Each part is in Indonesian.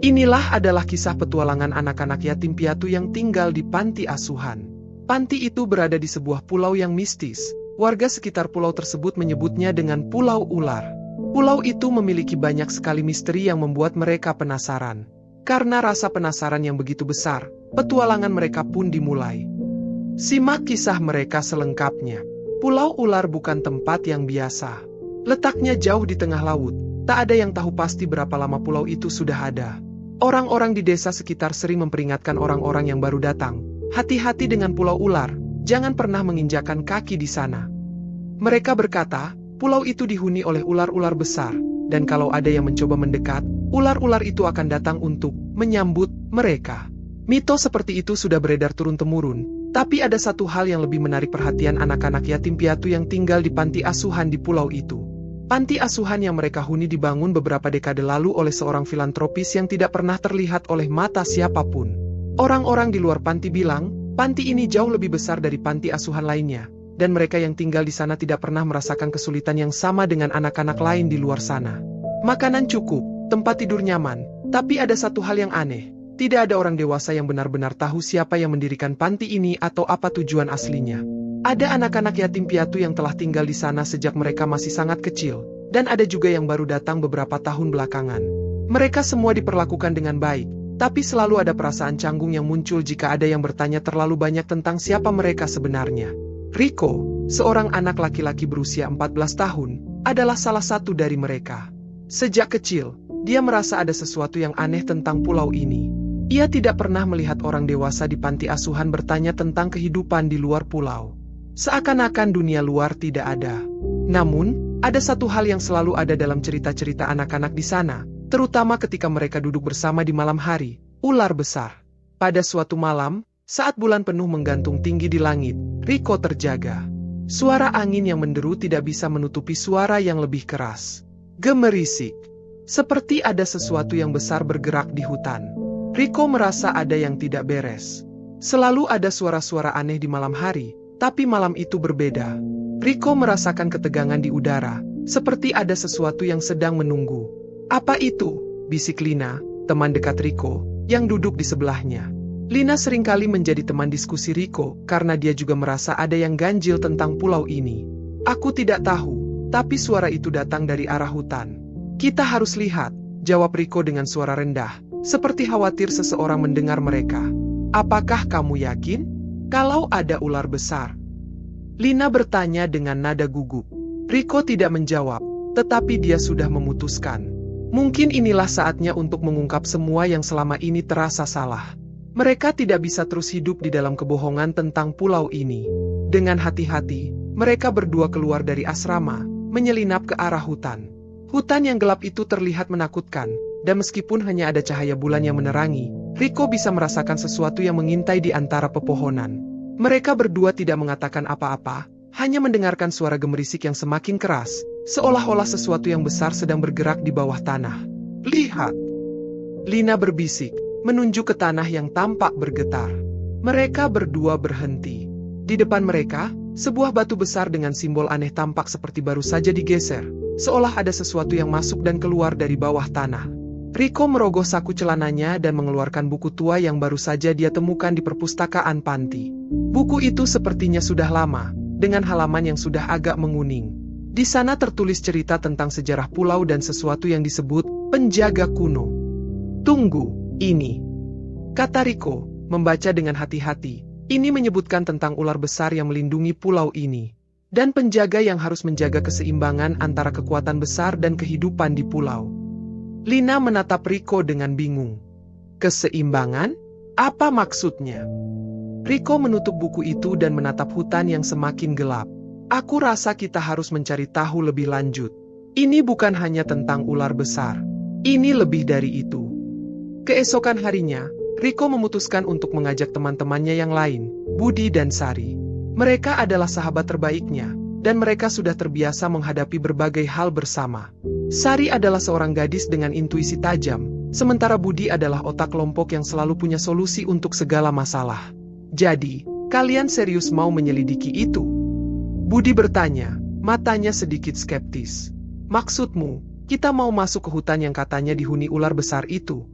Inilah adalah kisah petualangan anak-anak yatim piatu yang tinggal di panti asuhan. Panti itu berada di sebuah pulau yang mistis. Warga sekitar pulau tersebut menyebutnya dengan Pulau Ular. Pulau itu memiliki banyak sekali misteri yang membuat mereka penasaran. Karena rasa penasaran yang begitu besar, petualangan mereka pun dimulai. Simak kisah mereka selengkapnya. Pulau Ular bukan tempat yang biasa. Letaknya jauh di tengah laut. Tak ada yang tahu pasti berapa lama pulau itu sudah ada. Orang-orang di desa sekitar sering memperingatkan orang-orang yang baru datang, hati-hati dengan Pulau Ular, jangan pernah menginjakan kaki di sana. Mereka berkata, pulau itu dihuni oleh ular-ular besar, dan kalau ada yang mencoba mendekat, ular-ular itu akan datang untuk menyambut mereka. Mitos seperti itu sudah beredar turun-temurun, tapi ada satu hal yang lebih menarik perhatian anak-anak yatim piatu yang tinggal di panti asuhan di pulau itu. Panti asuhan yang mereka huni dibangun beberapa dekade lalu oleh seorang filantropis yang tidak pernah terlihat oleh mata siapapun. Orang-orang di luar panti bilang, panti ini jauh lebih besar dari panti asuhan lainnya, dan mereka yang tinggal di sana tidak pernah merasakan kesulitan yang sama dengan anak-anak lain di luar sana. Makanan cukup, tempat tidur nyaman, tapi ada satu hal yang aneh. Tidak ada orang dewasa yang benar-benar tahu siapa yang mendirikan panti ini atau apa tujuan aslinya. Ada anak-anak yatim piatu yang telah tinggal di sana sejak mereka masih sangat kecil, dan ada juga yang baru datang beberapa tahun belakangan. Mereka semua diperlakukan dengan baik, tapi selalu ada perasaan canggung yang muncul jika ada yang bertanya terlalu banyak tentang siapa mereka sebenarnya. Rico, seorang anak laki-laki berusia 14 tahun, adalah salah satu dari mereka. Sejak kecil, dia merasa ada sesuatu yang aneh tentang pulau ini. Ia tidak pernah melihat orang dewasa di panti asuhan bertanya tentang kehidupan di luar pulau. Seakan-akan dunia luar tidak ada. Namun, ada satu hal yang selalu ada dalam cerita-cerita anak-anak di sana, terutama ketika mereka duduk bersama di malam hari, ular besar. Pada suatu malam, saat bulan penuh menggantung tinggi di langit, Rico terjaga. Suara angin yang menderu tidak bisa menutupi suara yang lebih keras. Gemerisik. Seperti ada sesuatu yang besar bergerak di hutan. Rico merasa ada yang tidak beres. Selalu ada suara-suara aneh di malam hari, tapi malam itu berbeda. Rico merasakan ketegangan di udara, seperti ada sesuatu yang sedang menunggu. "Apa itu?" bisik Lina, teman dekat Rico, yang duduk di sebelahnya. Lina seringkali menjadi teman diskusi Rico, karena dia juga merasa ada yang ganjil tentang pulau ini. "Aku tidak tahu, tapi suara itu datang dari arah hutan." "Kita harus lihat," jawab Rico dengan suara rendah, seperti khawatir seseorang mendengar mereka. "Apakah kamu yakin? Kalau ada ular besar?" Lina bertanya dengan nada gugup. Rico tidak menjawab, tetapi dia sudah memutuskan. Mungkin inilah saatnya untuk mengungkap semua yang selama ini terasa salah. Mereka tidak bisa terus hidup di dalam kebohongan tentang pulau ini. Dengan hati-hati, mereka berdua keluar dari asrama, menyelinap ke arah hutan. Hutan yang gelap itu terlihat menakutkan, dan meskipun hanya ada cahaya bulan yang menerangi, Rico bisa merasakan sesuatu yang mengintai di antara pepohonan. Mereka berdua tidak mengatakan apa-apa, hanya mendengarkan suara gemerisik yang semakin keras, seolah-olah sesuatu yang besar sedang bergerak di bawah tanah. "Lihat!" Lina berbisik, menunjuk ke tanah yang tampak bergetar. Mereka berdua berhenti. Di depan mereka, sebuah batu besar dengan simbol aneh tampak seperti baru saja digeser, seolah ada sesuatu yang masuk dan keluar dari bawah tanah. Rico merogoh saku celananya dan mengeluarkan buku tua yang baru saja dia temukan di perpustakaan panti. Buku itu sepertinya sudah lama, dengan halaman yang sudah agak menguning. Di sana tertulis cerita tentang sejarah pulau dan sesuatu yang disebut penjaga kuno. "Tunggu, ini," kata Rico, membaca dengan hati-hati. Ini menyebutkan tentang ular besar yang melindungi pulau ini, dan penjaga yang harus menjaga keseimbangan antara kekuatan besar dan kehidupan di pulau. Lina menatap Rico dengan bingung. "Keseimbangan? Apa maksudnya?" Rico menutup buku itu dan menatap hutan yang semakin gelap. "Aku rasa kita harus mencari tahu lebih lanjut. Ini bukan hanya tentang ular besar. Ini lebih dari itu." Keesokan harinya, Rico memutuskan untuk mengajak teman-temannya yang lain, Budi dan Sari. Mereka adalah sahabat terbaiknya, dan mereka sudah terbiasa menghadapi berbagai hal bersama. Sari adalah seorang gadis dengan intuisi tajam, sementara Budi adalah otak kelompok yang selalu punya solusi untuk segala masalah. "Jadi, kalian serius mau menyelidiki itu?" Budi bertanya, matanya sedikit skeptis. "Maksudmu, kita mau masuk ke hutan yang katanya dihuni ular besar itu?"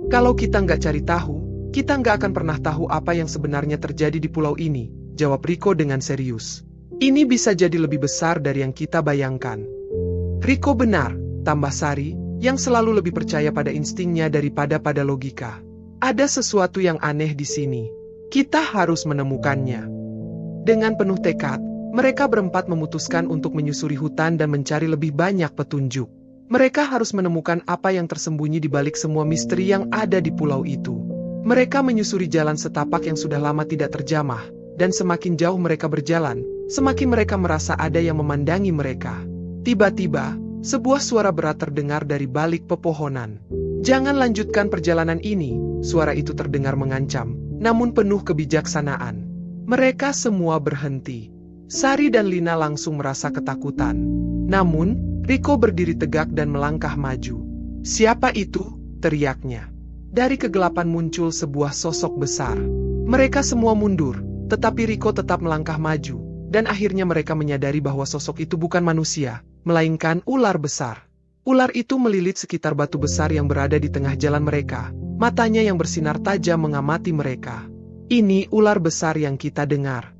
Kalau kita nggak cari tahu, kita nggak akan pernah tahu apa yang sebenarnya terjadi di pulau ini, jawab Riko dengan serius. Ini bisa jadi lebih besar dari yang kita bayangkan. Riko benar, tambah Sari, yang selalu lebih percaya pada instingnya daripada pada logika. Ada sesuatu yang aneh di sini. Kita harus menemukannya. Dengan penuh tekad, mereka berempat memutuskan untuk menyusuri hutan dan mencari lebih banyak petunjuk. Mereka harus menemukan apa yang tersembunyi di balik semua misteri yang ada di pulau itu. Mereka menyusuri jalan setapak yang sudah lama tidak terjamah, dan semakin jauh mereka berjalan, semakin mereka merasa ada yang memandangi mereka. Tiba-tiba, sebuah suara berat terdengar dari balik pepohonan. "Jangan lanjutkan perjalanan ini," suara itu terdengar mengancam, namun penuh kebijaksanaan. Mereka semua berhenti. Sari dan Lina langsung merasa ketakutan. Namun, Riko berdiri tegak dan melangkah maju. "Siapa itu?" teriaknya. Dari kegelapan muncul sebuah sosok besar. Mereka semua mundur, tetapi Riko tetap melangkah maju, dan akhirnya mereka menyadari bahwa sosok itu bukan manusia, melainkan ular besar. Ular itu melilit sekitar batu besar yang berada di tengah jalan mereka. Matanya yang bersinar tajam mengamati mereka. "Ini ular besar yang kita dengar."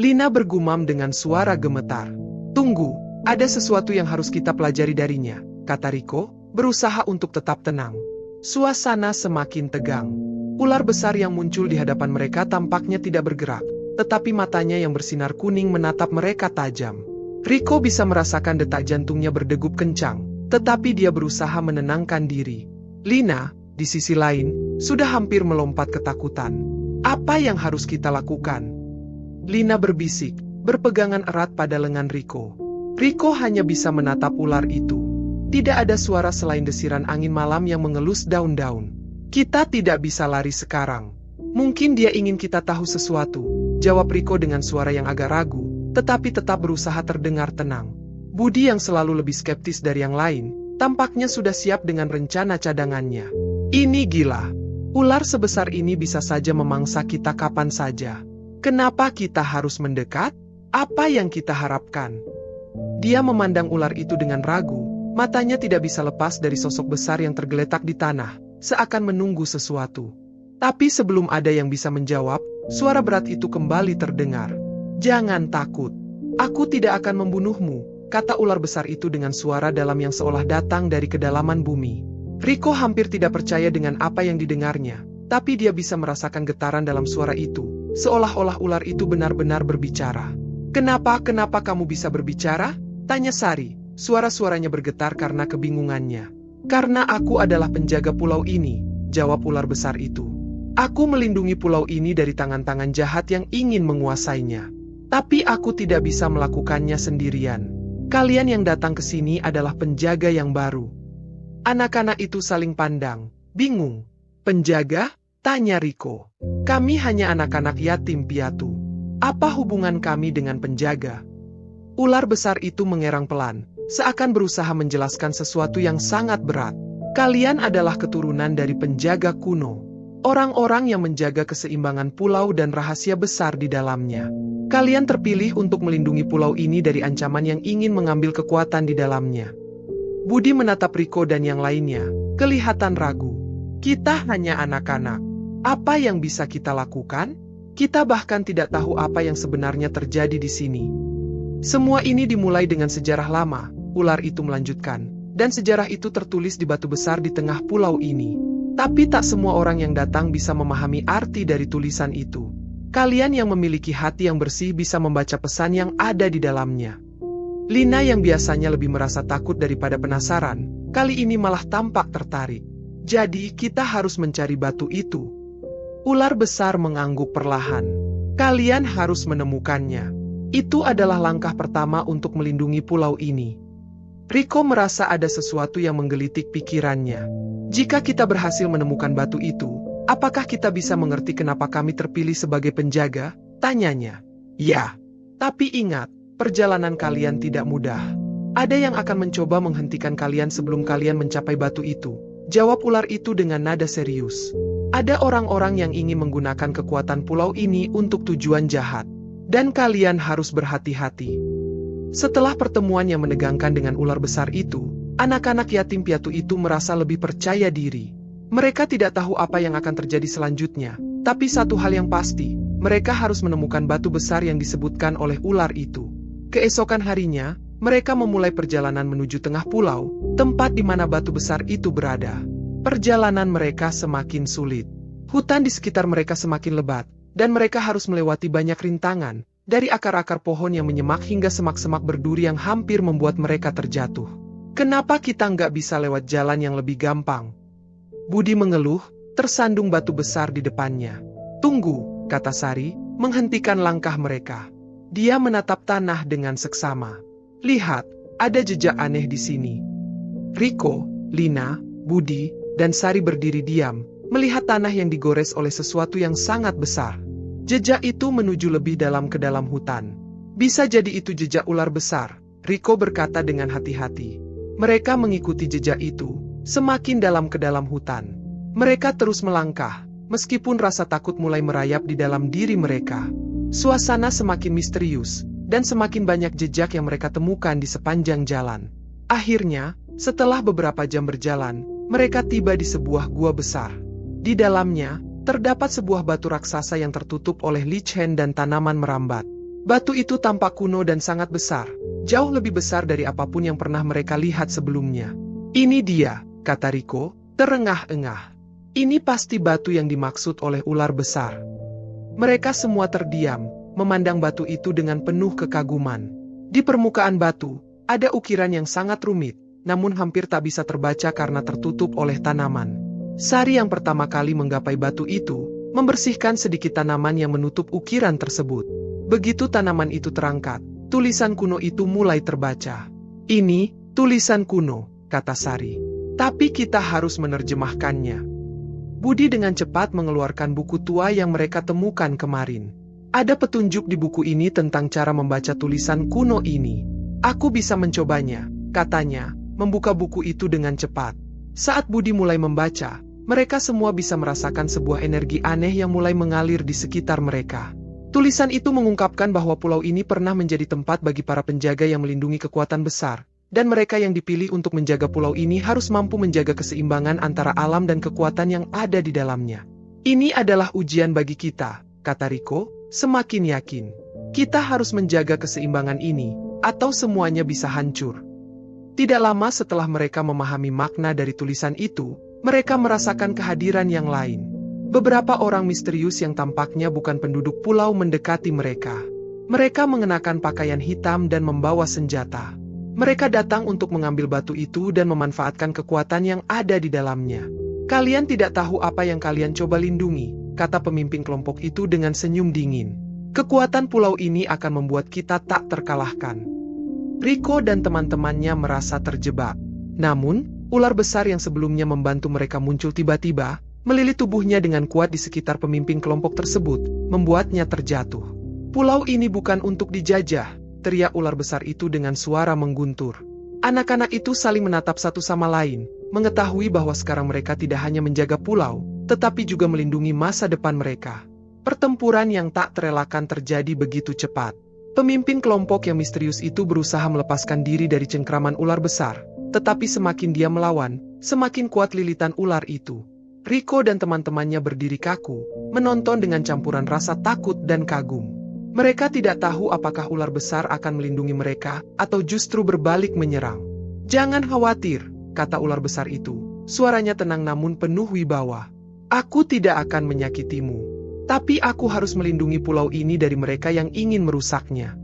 Lina bergumam dengan suara gemetar. "Tunggu, ada sesuatu yang harus kita pelajari darinya," kata Riko, berusaha untuk tetap tenang. Suasana semakin tegang. Ular besar yang muncul di hadapan mereka tampaknya tidak bergerak, tetapi matanya yang bersinar kuning menatap mereka tajam. Riko bisa merasakan detak jantungnya berdegup kencang, tetapi dia berusaha menenangkan diri. Lina, di sisi lain, sudah hampir melompat ketakutan. "Apa yang harus kita lakukan?" Lina berbisik, berpegangan erat pada lengan Riko. Riko hanya bisa menatap ular itu. Tidak ada suara selain desiran angin malam yang mengelus daun-daun. "Kita tidak bisa lari sekarang. Mungkin dia ingin kita tahu sesuatu," jawab Riko dengan suara yang agak ragu, tetapi tetap berusaha terdengar tenang. Budi yang selalu lebih skeptis dari yang lain, tampaknya sudah siap dengan rencana cadangannya. "Ini gila. Ular sebesar ini bisa saja memangsa kita kapan saja. Kenapa kita harus mendekat? Apa yang kita harapkan?" Dia memandang ular itu dengan ragu, matanya tidak bisa lepas dari sosok besar yang tergeletak di tanah, seakan menunggu sesuatu. Tapi sebelum ada yang bisa menjawab, suara berat itu kembali terdengar. "Jangan takut. Aku tidak akan membunuhmu," kata ular besar itu dengan suara dalam yang seolah datang dari kedalaman bumi. Riko hampir tidak percaya dengan apa yang didengarnya, tapi dia bisa merasakan getaran dalam suara itu, seolah-olah ular itu benar-benar berbicara. Kenapa kamu bisa berbicara?" tanya Sari, suara-suaranya bergetar karena kebingungannya. "Karena aku adalah penjaga pulau ini," jawab ular besar itu. "Aku melindungi pulau ini dari tangan-tangan jahat yang ingin menguasainya. Tapi aku tidak bisa melakukannya sendirian. Kalian yang datang ke sini adalah penjaga yang baru." Anak-anak itu saling pandang, bingung. "Penjaga?" tanya Riko. "Kami hanya anak-anak yatim piatu. Apa hubungan kami dengan penjaga?" Ular besar itu mengerang pelan, seakan berusaha menjelaskan sesuatu yang sangat berat. "Kalian adalah keturunan dari penjaga kuno. Orang-orang yang menjaga keseimbangan pulau dan rahasia besar di dalamnya. Kalian terpilih untuk melindungi pulau ini dari ancaman yang ingin mengambil kekuatan di dalamnya." Budi menatap Riko dan yang lainnya, kelihatan ragu. "Kita hanya anak-anak. Apa yang bisa kita lakukan? Kita bahkan tidak tahu apa yang sebenarnya terjadi di sini." "Semua ini dimulai dengan sejarah lama," ular itu melanjutkan, "dan sejarah itu tertulis di batu besar di tengah pulau ini. Tapi tak semua orang yang datang bisa memahami arti dari tulisan itu. Kalian yang memiliki hati yang bersih bisa membaca pesan yang ada di dalamnya." Lina yang biasanya lebih merasa takut daripada penasaran, kali ini malah tampak tertarik. "Jadi kita harus mencari batu itu." Ular besar mengangguk perlahan. "Kalian harus menemukannya. Itu adalah langkah pertama untuk melindungi pulau ini." Riko merasa ada sesuatu yang menggelitik pikirannya. "Jika kita berhasil menemukan batu itu, apakah kita bisa mengerti kenapa kami terpilih sebagai penjaga?" tanyanya. "Ya, tapi ingat, perjalanan kalian tidak mudah. Ada yang akan mencoba menghentikan kalian sebelum kalian mencapai batu itu," jawab ular itu dengan nada serius. "Ada orang-orang yang ingin menggunakan kekuatan pulau ini untuk tujuan jahat. Dan kalian harus berhati-hati." Setelah pertemuan yang menegangkan dengan ular besar itu, anak-anak yatim piatu itu merasa lebih percaya diri. Mereka tidak tahu apa yang akan terjadi selanjutnya, tapi satu hal yang pasti, mereka harus menemukan batu besar yang disebutkan oleh ular itu. Keesokan harinya, mereka memulai perjalanan menuju tengah pulau, tempat di mana batu besar itu berada. Perjalanan mereka semakin sulit. Hutan di sekitar mereka semakin lebat, dan mereka harus melewati banyak rintangan, dari akar-akar pohon yang menyemak hingga semak-semak berduri yang hampir membuat mereka terjatuh. Kenapa kita nggak bisa lewat jalan yang lebih gampang? Budi mengeluh, tersandung batu besar di depannya. Tunggu, kata Sari, menghentikan langkah mereka. Dia menatap tanah dengan seksama. Lihat, ada jejak aneh di sini. Riko, Lina, Budi, dan Sari berdiri diam, melihat tanah yang digores oleh sesuatu yang sangat besar. Jejak itu menuju lebih dalam ke dalam hutan. Bisa jadi itu jejak ular besar, Riko berkata dengan hati-hati. Mereka mengikuti jejak itu, semakin dalam ke dalam hutan. Mereka terus melangkah, meskipun rasa takut mulai merayap di dalam diri mereka. Suasana semakin misterius, dan semakin banyak jejak yang mereka temukan di sepanjang jalan. Akhirnya, setelah beberapa jam berjalan, mereka tiba di sebuah gua besar. Di dalamnya, terdapat sebuah batu raksasa yang tertutup oleh lichen dan tanaman merambat. Batu itu tampak kuno dan sangat besar, jauh lebih besar dari apapun yang pernah mereka lihat sebelumnya. Ini dia, kata Riko, terengah-engah. Ini pasti batu yang dimaksud oleh ular besar. Mereka semua terdiam, memandang batu itu dengan penuh kekaguman. Di permukaan batu, ada ukiran yang sangat rumit, namun hampir tak bisa terbaca karena tertutup oleh tanaman. Sari yang pertama kali menggapai batu itu, membersihkan sedikit tanaman yang menutup ukiran tersebut. Begitu tanaman itu terangkat, tulisan kuno itu mulai terbaca. Ini, tulisan kuno, kata Sari. Tapi kita harus menerjemahkannya. Budi dengan cepat mengeluarkan buku tua yang mereka temukan kemarin. Ada petunjuk di buku ini tentang cara membaca tulisan kuno ini. Aku bisa mencobanya, katanya, membuka buku itu dengan cepat. Saat Budi mulai membaca, mereka semua bisa merasakan sebuah energi aneh yang mulai mengalir di sekitar mereka. Tulisan itu mengungkapkan bahwa pulau ini pernah menjadi tempat bagi para penjaga yang melindungi kekuatan besar. Dan mereka yang dipilih untuk menjaga pulau ini harus mampu menjaga keseimbangan antara alam dan kekuatan yang ada di dalamnya. Ini adalah ujian bagi kita, kata Riko, semakin yakin. Kita harus menjaga keseimbangan ini, atau semuanya bisa hancur. Tidak lama setelah mereka memahami makna dari tulisan itu, mereka merasakan kehadiran yang lain. Beberapa orang misterius yang tampaknya bukan penduduk pulau mendekati mereka. Mereka mengenakan pakaian hitam dan membawa senjata. Mereka datang untuk mengambil batu itu dan memanfaatkan kekuatan yang ada di dalamnya. Kalian tidak tahu apa yang kalian coba lindungi, kata pemimpin kelompok itu dengan senyum dingin. Kekuatan pulau ini akan membuat kita tak terkalahkan. Riko dan teman-temannya merasa terjebak. Namun, ular besar yang sebelumnya membantu mereka muncul tiba-tiba, melilit tubuhnya dengan kuat di sekitar pemimpin kelompok tersebut, membuatnya terjatuh. Pulau ini bukan untuk dijajah, teriak ular besar itu dengan suara mengguntur. Anak-anak itu saling menatap satu sama lain, mengetahui bahwa sekarang mereka tidak hanya menjaga pulau, tetapi juga melindungi masa depan mereka. Pertempuran yang tak terelakkan terjadi begitu cepat. Pemimpin kelompok yang misterius itu berusaha melepaskan diri dari cengkraman ular besar, tetapi semakin dia melawan, semakin kuat lilitan ular itu. Riko dan teman-temannya berdiri kaku, menonton dengan campuran rasa takut dan kagum. Mereka tidak tahu apakah ular besar akan melindungi mereka, atau justru berbalik menyerang. Jangan khawatir, kata ular besar itu. Suaranya tenang namun penuh wibawa. Aku tidak akan menyakitimu. Tapi aku harus melindungi pulau ini dari mereka yang ingin merusaknya.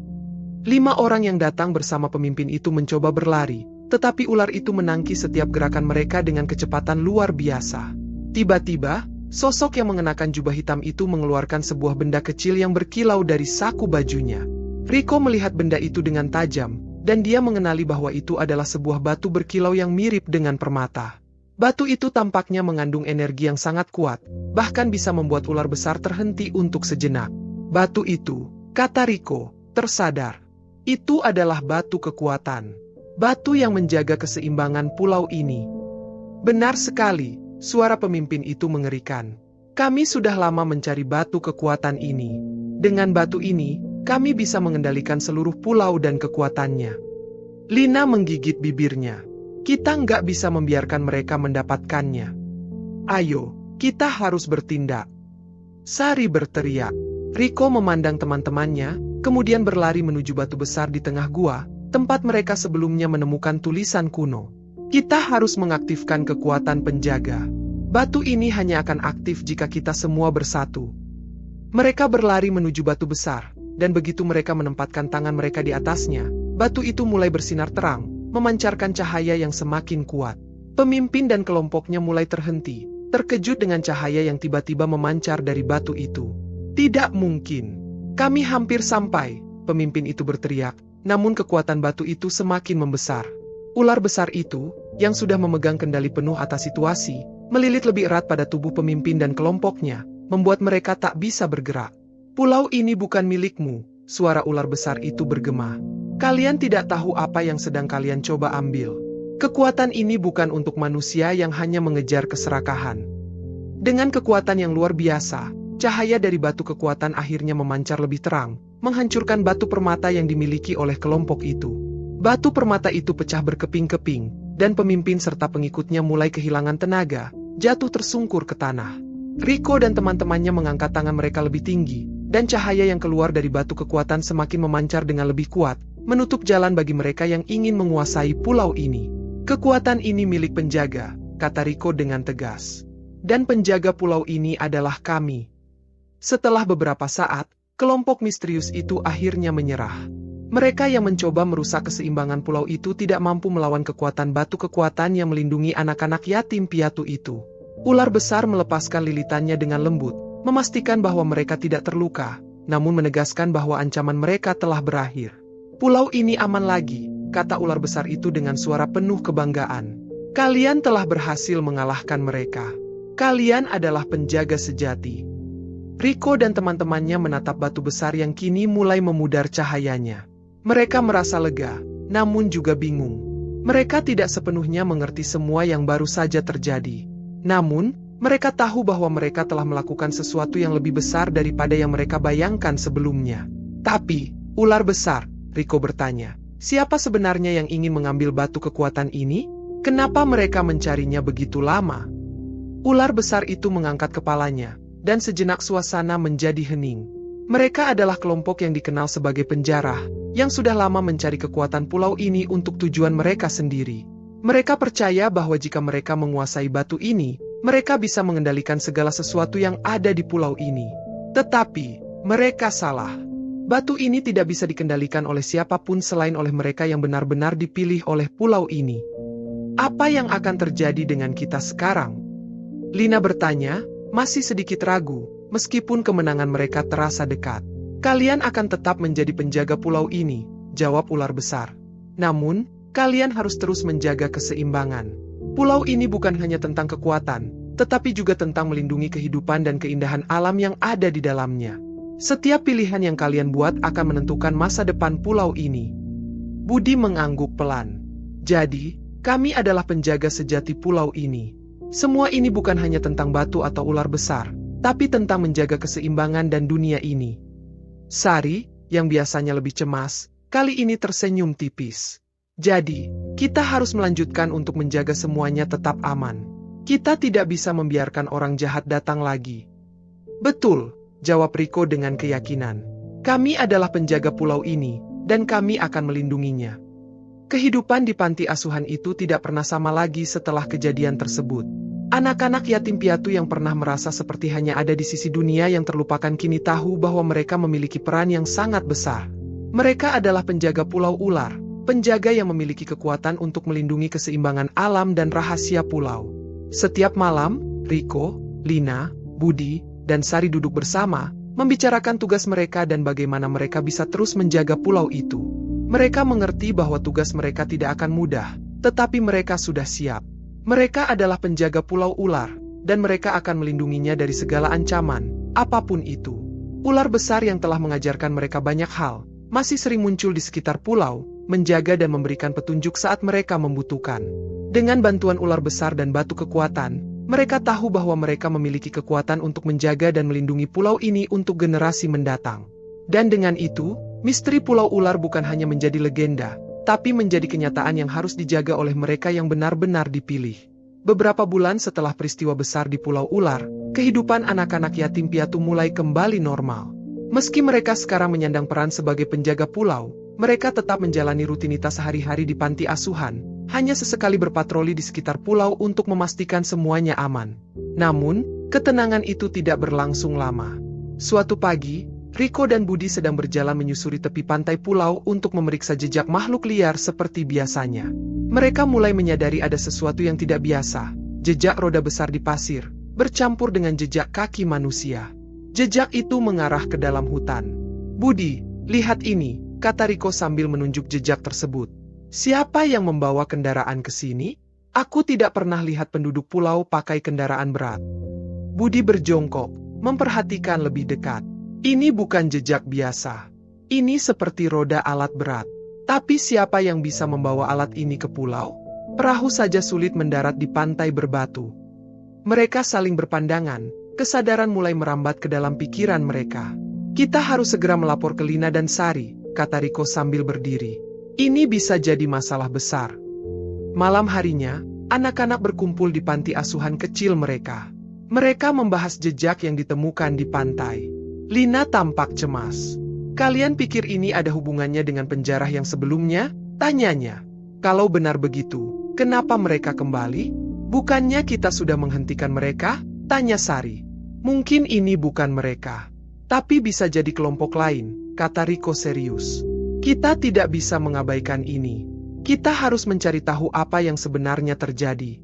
5 orang yang datang bersama pemimpin itu mencoba berlari, tetapi ular itu menangkis setiap gerakan mereka dengan kecepatan luar biasa. Tiba-tiba, sosok yang mengenakan jubah hitam itu mengeluarkan sebuah benda kecil yang berkilau dari saku bajunya. Riko melihat benda itu dengan tajam, dan dia mengenali bahwa itu adalah sebuah batu berkilau yang mirip dengan permata. Batu itu tampaknya mengandung energi yang sangat kuat, bahkan bisa membuat ular besar terhenti untuk sejenak. Batu itu, kata Riko, tersadar. Itu adalah batu kekuatan. Batu yang menjaga keseimbangan pulau ini. Benar sekali. Suara pemimpin itu mengerikan. Kami sudah lama mencari batu kekuatan ini. Dengan batu ini, kami bisa mengendalikan seluruh pulau dan kekuatannya. Lina menggigit bibirnya. Kita nggak bisa membiarkan mereka mendapatkannya. Ayo, kita harus bertindak. Sari berteriak. Riko memandang teman-temannya, kemudian berlari menuju batu besar di tengah gua, tempat mereka sebelumnya menemukan tulisan kuno. Kita harus mengaktifkan kekuatan penjaga. Batu ini hanya akan aktif jika kita semua bersatu. Mereka berlari menuju batu besar, dan begitu mereka menempatkan tangan mereka di atasnya, batu itu mulai bersinar terang, memancarkan cahaya yang semakin kuat. Pemimpin dan kelompoknya mulai terhenti, terkejut dengan cahaya yang tiba-tiba memancar dari batu itu. Tidak mungkin. Kami hampir sampai, pemimpin itu berteriak, namun kekuatan batu itu semakin membesar. Ular besar itu, yang sudah memegang kendali penuh atas situasi, melilit lebih erat pada tubuh pemimpin dan kelompoknya, membuat mereka tak bisa bergerak. Pulau ini bukan milikmu, suara ular besar itu bergema. Kalian tidak tahu apa yang sedang kalian coba ambil. Kekuatan ini bukan untuk manusia yang hanya mengejar keserakahan. Dengan kekuatan yang luar biasa, cahaya dari batu kekuatan akhirnya memancar lebih terang, menghancurkan batu permata yang dimiliki oleh kelompok itu. Batu permata itu pecah berkeping-keping, dan pemimpin serta pengikutnya mulai kehilangan tenaga, jatuh tersungkur ke tanah. Riko dan teman-temannya mengangkat tangan mereka lebih tinggi, dan cahaya yang keluar dari batu kekuatan semakin memancar dengan lebih kuat, menutup jalan bagi mereka yang ingin menguasai pulau ini. Kekuatan ini milik penjaga, kata Riko dengan tegas. Dan penjaga pulau ini adalah kami. Setelah beberapa saat, kelompok misterius itu akhirnya menyerah. Mereka yang mencoba merusak keseimbangan pulau itu tidak mampu melawan kekuatan batu kekuatan yang melindungi anak-anak yatim piatu itu. Ular besar melepaskan lilitannya dengan lembut, memastikan bahwa mereka tidak terluka, namun menegaskan bahwa ancaman mereka telah berakhir. Pulau ini aman lagi, kata ular besar itu dengan suara penuh kebanggaan. Kalian telah berhasil mengalahkan mereka. Kalian adalah penjaga sejati. Riko dan teman-temannya menatap batu besar yang kini mulai memudar cahayanya. Mereka merasa lega, namun juga bingung. Mereka tidak sepenuhnya mengerti semua yang baru saja terjadi. Namun, mereka tahu bahwa mereka telah melakukan sesuatu yang lebih besar daripada yang mereka bayangkan sebelumnya. Tapi, ular besar, Riko bertanya, siapa sebenarnya yang ingin mengambil batu kekuatan ini? Kenapa mereka mencarinya begitu lama? Ular besar itu mengangkat kepalanya, dan sejenak suasana menjadi hening. Mereka adalah kelompok yang dikenal sebagai penjarah, yang sudah lama mencari kekuatan pulau ini untuk tujuan mereka sendiri. Mereka percaya bahwa jika mereka menguasai batu ini, mereka bisa mengendalikan segala sesuatu yang ada di pulau ini. Tetapi, mereka salah. Batu ini tidak bisa dikendalikan oleh siapapun selain oleh mereka yang benar-benar dipilih oleh pulau ini. Apa yang akan terjadi dengan kita sekarang? Lina bertanya, masih sedikit ragu, meskipun kemenangan mereka terasa dekat. Kalian akan tetap menjadi penjaga pulau ini, jawab ular besar. Namun, kalian harus terus menjaga keseimbangan. Pulau ini bukan hanya tentang kekuatan, tetapi juga tentang melindungi kehidupan dan keindahan alam yang ada di dalamnya. Setiap pilihan yang kalian buat akan menentukan masa depan pulau ini. Budi mengangguk pelan. Jadi, kami adalah penjaga sejati pulau ini. Semua ini bukan hanya tentang batu atau ular besar, tapi tentang menjaga keseimbangan dan dunia ini. Sari, yang biasanya lebih cemas, kali ini tersenyum tipis. Jadi, kita harus melanjutkan untuk menjaga semuanya tetap aman. Kita tidak bisa membiarkan orang jahat datang lagi. Betul, jawab Riko dengan keyakinan. Kami adalah penjaga pulau ini, dan kami akan melindunginya. Kehidupan di panti asuhan itu tidak pernah sama lagi setelah kejadian tersebut. Anak-anak yatim piatu yang pernah merasa seperti hanya ada di sisi dunia yang terlupakan kini tahu bahwa mereka memiliki peran yang sangat besar. Mereka adalah penjaga pulau ular, penjaga yang memiliki kekuatan untuk melindungi keseimbangan alam dan rahasia pulau. Setiap malam, Riko, Lina, Budi, dan Sari duduk bersama, membicarakan tugas mereka dan bagaimana mereka bisa terus menjaga pulau itu. Mereka mengerti bahwa tugas mereka tidak akan mudah, tetapi mereka sudah siap. Mereka adalah penjaga pulau ular, dan mereka akan melindunginya dari segala ancaman, apapun itu. Ular besar yang telah mengajarkan mereka banyak hal, masih sering muncul di sekitar pulau, menjaga dan memberikan petunjuk saat mereka membutuhkan. Dengan bantuan ular besar dan batu kekuatan, mereka tahu bahwa mereka memiliki kekuatan untuk menjaga dan melindungi pulau ini untuk generasi mendatang. Dan dengan itu, misteri pulau ular bukan hanya menjadi legenda, tapi menjadi kenyataan yang harus dijaga oleh mereka yang benar-benar dipilih. Beberapa bulan setelah peristiwa besar di Pulau Ular, kehidupan anak-anak yatim piatu mulai kembali normal. Meski mereka sekarang menyandang peran sebagai penjaga pulau, mereka tetap menjalani rutinitas sehari-hari di panti asuhan, hanya sesekali berpatroli di sekitar pulau untuk memastikan semuanya aman. Namun, ketenangan itu tidak berlangsung lama. Suatu pagi, Riko dan Budi sedang berjalan menyusuri tepi pantai pulau untuk memeriksa jejak makhluk liar seperti biasanya. Mereka mulai menyadari ada sesuatu yang tidak biasa, jejak roda besar di pasir, bercampur dengan jejak kaki manusia. Jejak itu mengarah ke dalam hutan. "Budi, lihat ini," kata Riko sambil menunjuk jejak tersebut. "Siapa yang membawa kendaraan ke sini? Aku tidak pernah lihat penduduk pulau pakai kendaraan berat." Budi berjongkok, memperhatikan lebih dekat. "Ini bukan jejak biasa. Ini seperti roda alat berat. Tapi siapa yang bisa membawa alat ini ke pulau? Perahu saja sulit mendarat di pantai berbatu." Mereka saling berpandangan, kesadaran mulai merambat ke dalam pikiran mereka. "Kita harus segera melapor ke Lina dan Sari," kata Riko sambil berdiri. "Ini bisa jadi masalah besar." Malam harinya, anak-anak berkumpul di panti asuhan kecil mereka. Mereka membahas jejak yang ditemukan di pantai. Lina tampak cemas. "Kalian pikir ini ada hubungannya dengan penjara yang sebelumnya?" tanyanya. "Kalau benar begitu, kenapa mereka kembali? Bukannya kita sudah menghentikan mereka?" tanya Sari. "Mungkin ini bukan mereka. Tapi bisa jadi kelompok lain," kata Riko serius. "Kita tidak bisa mengabaikan ini. Kita harus mencari tahu apa yang sebenarnya terjadi."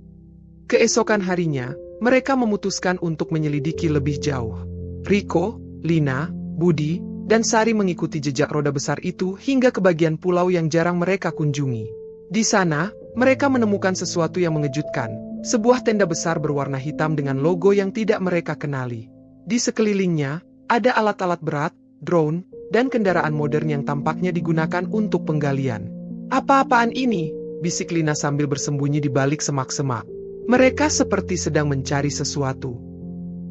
Keesokan harinya, mereka memutuskan untuk menyelidiki lebih jauh. Riko, Lina, Budi, dan Sari mengikuti jejak roda besar itu hingga ke bagian pulau yang jarang mereka kunjungi. Di sana, mereka menemukan sesuatu yang mengejutkan. Sebuah tenda besar berwarna hitam dengan logo yang tidak mereka kenali. Di sekelilingnya, ada alat-alat berat, drone, dan kendaraan modern yang tampaknya digunakan untuk penggalian. "Apa-apaan ini?" bisik Lina sambil bersembunyi di balik semak-semak. "Mereka seperti sedang mencari sesuatu."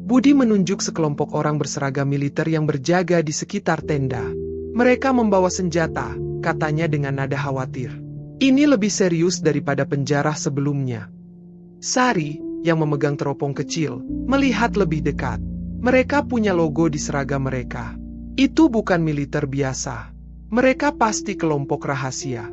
Budi menunjuk sekelompok orang berseragam militer yang berjaga di sekitar tenda. "Mereka membawa senjata," katanya dengan nada khawatir. "Ini lebih serius daripada penjara sebelumnya." Sari, yang memegang teropong kecil, melihat lebih dekat. Mereka punya logo di seragam mereka. Itu bukan militer biasa. Mereka pasti kelompok rahasia.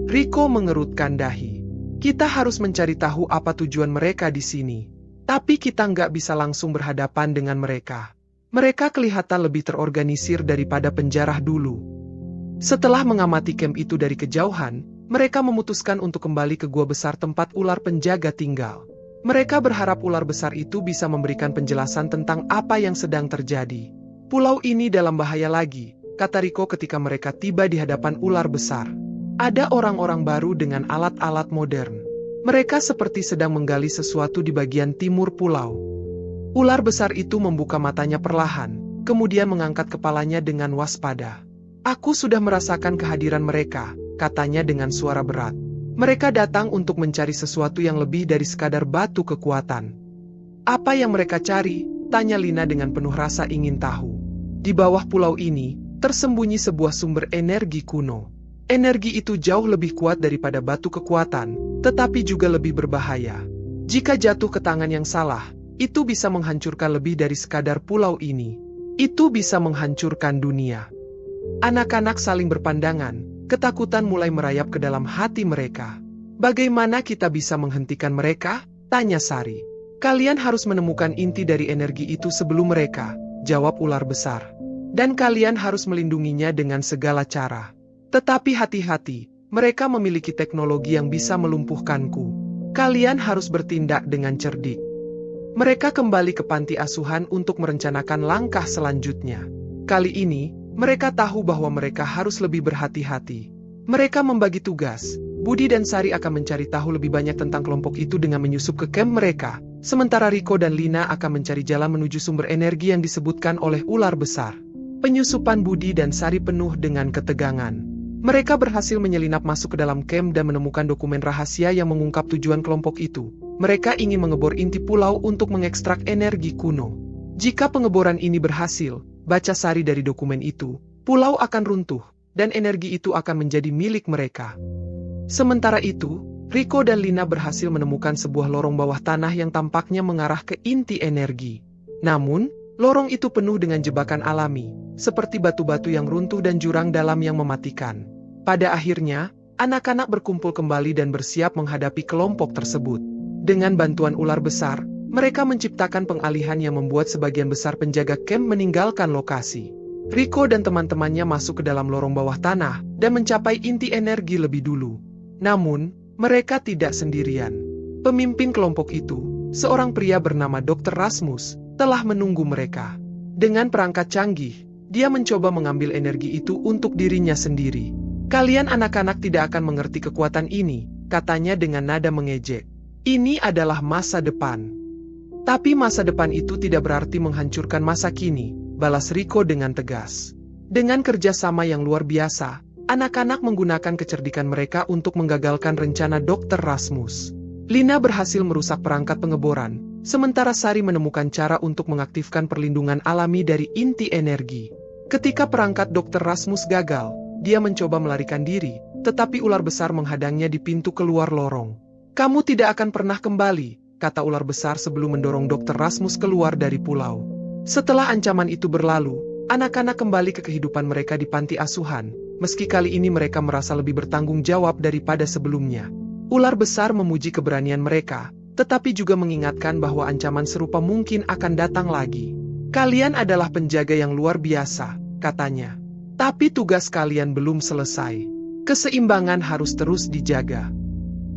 Riko mengerutkan dahi. "Kita harus mencari tahu apa tujuan mereka di sini. Tapi kita nggak bisa langsung berhadapan dengan mereka. Mereka kelihatan lebih terorganisir daripada penjara dulu." Setelah mengamati camp itu dari kejauhan, mereka memutuskan untuk kembali ke gua besar tempat ular penjaga tinggal. Mereka berharap ular besar itu bisa memberikan penjelasan tentang apa yang sedang terjadi. "Pulau ini dalam bahaya lagi," kata Riko ketika mereka tiba di hadapan ular besar. "Ada orang-orang baru dengan alat-alat modern. Mereka seperti sedang menggali sesuatu di bagian timur pulau." Ular besar itu membuka matanya perlahan, kemudian mengangkat kepalanya dengan waspada. "Aku sudah merasakan kehadiran mereka," katanya dengan suara berat. "Mereka datang untuk mencari sesuatu yang lebih dari sekadar batu kekuatan." "Apa yang mereka cari?" tanya Lina dengan penuh rasa ingin tahu. "Di bawah pulau ini, tersembunyi sebuah sumber energi kuno. Energi itu jauh lebih kuat daripada batu kekuatan, tetapi juga lebih berbahaya. Jika jatuh ke tangan yang salah, itu bisa menghancurkan lebih dari sekadar pulau ini. Itu bisa menghancurkan dunia." Anak-anak saling berpandangan, ketakutan mulai merayap ke dalam hati mereka. "Bagaimana kita bisa menghentikan mereka?" tanya Sari. "Kalian harus menemukan inti dari energi itu sebelum mereka," jawab ular besar. "Dan kalian harus melindunginya dengan segala cara. Tetapi hati-hati, mereka memiliki teknologi yang bisa melumpuhkanku. Kalian harus bertindak dengan cerdik." Mereka kembali ke panti asuhan untuk merencanakan langkah selanjutnya. Kali ini, mereka tahu bahwa mereka harus lebih berhati-hati. Mereka membagi tugas. Budi dan Sari akan mencari tahu lebih banyak tentang kelompok itu dengan menyusup ke camp mereka, sementara Riko dan Lina akan mencari jalan menuju sumber energi yang disebutkan oleh ular besar. Penyusupan Budi dan Sari penuh dengan ketegangan. Mereka berhasil menyelinap masuk ke dalam camp dan menemukan dokumen rahasia yang mengungkap tujuan kelompok itu. Mereka ingin mengebor inti pulau untuk mengekstrak energi kuno. Jika pengeboran ini berhasil, baca Sari dari dokumen itu, pulau akan runtuh, dan energi itu akan menjadi milik mereka. Sementara itu, Rico dan Lina berhasil menemukan sebuah lorong bawah tanah yang tampaknya mengarah ke inti energi. Namun, lorong itu penuh dengan jebakan alami, seperti batu-batu yang runtuh dan jurang dalam yang mematikan. Pada akhirnya, anak-anak berkumpul kembali dan bersiap menghadapi kelompok tersebut. Dengan bantuan ular besar, mereka menciptakan pengalihan yang membuat sebagian besar penjaga camp meninggalkan lokasi. Rico dan teman-temannya masuk ke dalam lorong bawah tanah dan mencapai inti energi lebih dulu. Namun, mereka tidak sendirian. Pemimpin kelompok itu, seorang pria bernama Dr. Rasmus, telah menunggu mereka. Dengan perangkat canggih, dia mencoba mengambil energi itu untuk dirinya sendiri. "Kalian anak-anak tidak akan mengerti kekuatan ini," katanya dengan nada mengejek. "Ini adalah masa depan." "Tapi masa depan itu tidak berarti menghancurkan masa kini," balas Rico dengan tegas. Dengan kerjasama yang luar biasa, anak-anak menggunakan kecerdikan mereka untuk menggagalkan rencana Dr. Rasmus. Lina berhasil merusak perangkat pengeboran, sementara Sari menemukan cara untuk mengaktifkan perlindungan alami dari inti energi. Ketika perangkat Dr. Rasmus gagal, dia mencoba melarikan diri, tetapi ular besar menghadangnya di pintu keluar lorong. "Kamu tidak akan pernah kembali," kata ular besar sebelum mendorong Dr. Rasmus keluar dari pulau. Setelah ancaman itu berlalu, anak-anak kembali ke kehidupan mereka di panti asuhan, meski kali ini mereka merasa lebih bertanggung jawab daripada sebelumnya. Ular besar memuji keberanian mereka, tetapi juga mengingatkan bahwa ancaman serupa mungkin akan datang lagi. "Kalian adalah penjaga yang luar biasa," katanya. "Tapi tugas kalian belum selesai. Keseimbangan harus terus dijaga."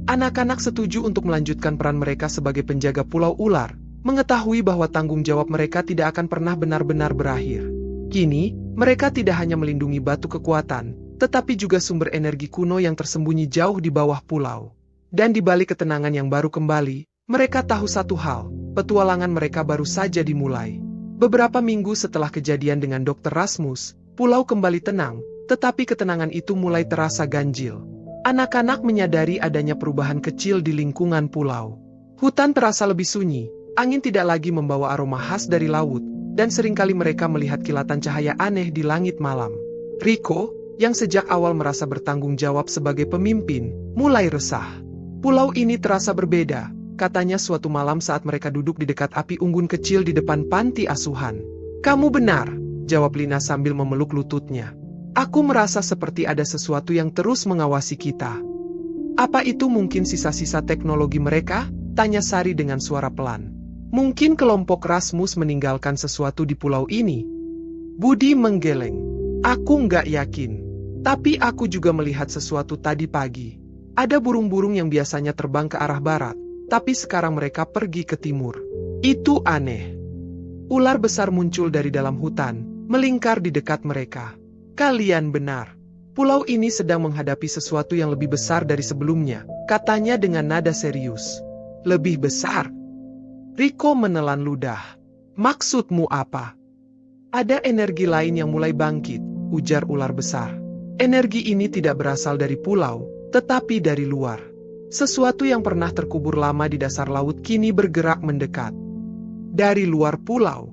Anak-anak setuju untuk melanjutkan peran mereka sebagai penjaga Pulau Ular, mengetahui bahwa tanggung jawab mereka tidak akan pernah benar-benar berakhir. Kini, mereka tidak hanya melindungi batu kekuatan, tetapi juga sumber energi kuno yang tersembunyi jauh di bawah pulau. Dan di balik ketenangan yang baru kembali, mereka tahu satu hal, petualangan mereka baru saja dimulai. Beberapa minggu setelah kejadian dengan Dr. Rasmus, pulau kembali tenang, tetapi ketenangan itu mulai terasa ganjil. Anak-anak menyadari adanya perubahan kecil di lingkungan pulau. Hutan terasa lebih sunyi, angin tidak lagi membawa aroma khas dari laut, dan seringkali mereka melihat kilatan cahaya aneh di langit malam. Rico, yang sejak awal merasa bertanggung jawab sebagai pemimpin, mulai resah. "Pulau ini terasa berbeda," katanya suatu malam saat mereka duduk di dekat api unggun kecil di depan panti asuhan. "Kamu benar," jawab Lina sambil memeluk lututnya. "Aku merasa seperti ada sesuatu yang terus mengawasi kita." "Apa itu mungkin sisa-sisa teknologi mereka?" tanya Sari dengan suara pelan. "Mungkin kelompok Rasmus meninggalkan sesuatu di pulau ini." Budi menggeleng. "Aku nggak yakin. Tapi aku juga melihat sesuatu tadi pagi. Ada burung-burung yang biasanya terbang ke arah barat, tapi sekarang mereka pergi ke timur. Itu aneh." Ular besar muncul dari dalam hutan, melingkar di dekat mereka. "Kalian benar. Pulau ini sedang menghadapi sesuatu yang lebih besar dari sebelumnya," katanya dengan nada serius. "Lebih besar?" Rico menelan ludah. "Maksudmu apa?" "Ada energi lain yang mulai bangkit," ujar ular besar. "Energi ini tidak berasal dari pulau, tetapi dari luar. Sesuatu yang pernah terkubur lama di dasar laut kini bergerak mendekat." "Dari luar pulau?"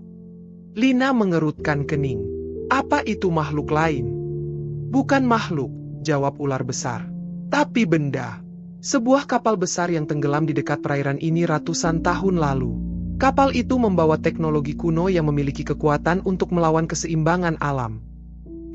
Lina mengerutkan kening. "Apa itu makhluk lain?" "Bukan makhluk," jawab ular besar. "Tapi benda. Sebuah kapal besar yang tenggelam di dekat perairan ini ratusan tahun lalu. Kapal itu membawa teknologi kuno yang memiliki kekuatan untuk melawan keseimbangan alam."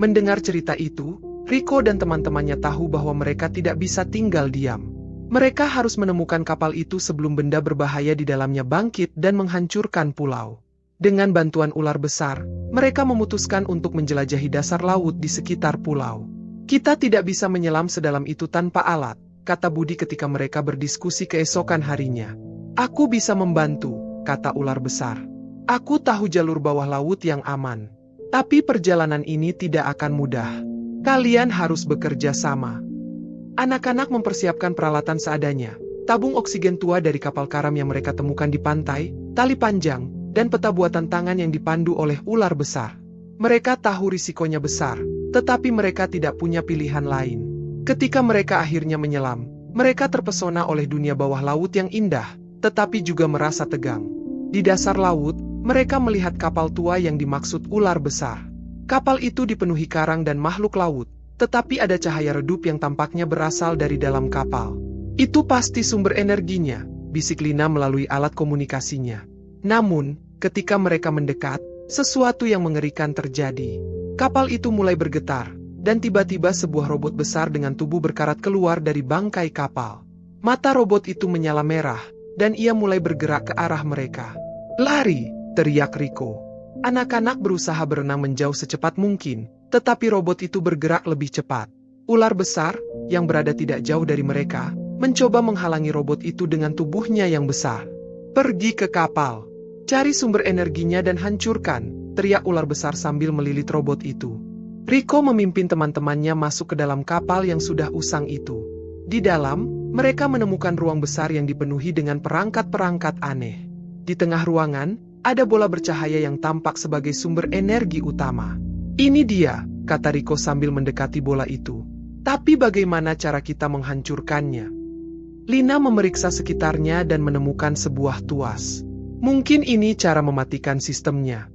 Mendengar cerita itu, Rico dan teman-temannya tahu bahwa mereka tidak bisa tinggal diam. Mereka harus menemukan kapal itu sebelum benda berbahaya di dalamnya bangkit dan menghancurkan pulau. Dengan bantuan ular besar, mereka memutuskan untuk menjelajahi dasar laut di sekitar pulau. "Kita tidak bisa menyelam sedalam itu tanpa alat," kata Budi ketika mereka berdiskusi keesokan harinya. "Aku bisa membantu," kata ular besar. "Aku tahu jalur bawah laut yang aman. Tapi perjalanan ini tidak akan mudah. Kalian harus bekerja sama." Anak-anak mempersiapkan peralatan seadanya. Tabung oksigen tua dari kapal karam yang mereka temukan di pantai, tali panjang, dan peta buatan tangan yang dipandu oleh ular besar. Mereka tahu risikonya besar, tetapi mereka tidak punya pilihan lain. Ketika mereka akhirnya menyelam, mereka terpesona oleh dunia bawah laut yang indah, tetapi juga merasa tegang. Di dasar laut, mereka melihat kapal tua yang dimaksud ular besar. Kapal itu dipenuhi karang dan makhluk laut, tetapi ada cahaya redup yang tampaknya berasal dari dalam kapal. Itu pasti sumber energinya, bisik Lina melalui alat komunikasinya. Namun, ketika mereka mendekat, sesuatu yang mengerikan terjadi. Kapal itu mulai bergetar, dan tiba-tiba sebuah robot besar dengan tubuh berkarat keluar dari bangkai kapal. Mata robot itu menyala merah, dan ia mulai bergerak ke arah mereka. "Lari!" teriak Rico. Anak-anak berusaha berenang menjauh secepat mungkin, tetapi robot itu bergerak lebih cepat. Ular besar, yang berada tidak jauh dari mereka, mencoba menghalangi robot itu dengan tubuhnya yang besar. "Pergi ke kapal! Cari sumber energinya dan hancurkan!" teriak ular besar sambil melilit robot itu. Rico memimpin teman-temannya masuk ke dalam kapal yang sudah usang itu. Di dalam, mereka menemukan ruang besar yang dipenuhi dengan perangkat-perangkat aneh. Di tengah ruangan, ada bola bercahaya yang tampak sebagai sumber energi utama. "Ini dia," kata Rico sambil mendekati bola itu. "Tapi bagaimana cara kita menghancurkannya?" Lina memeriksa sekitarnya dan menemukan sebuah tuas. "Mungkin ini cara mematikan sistemnya."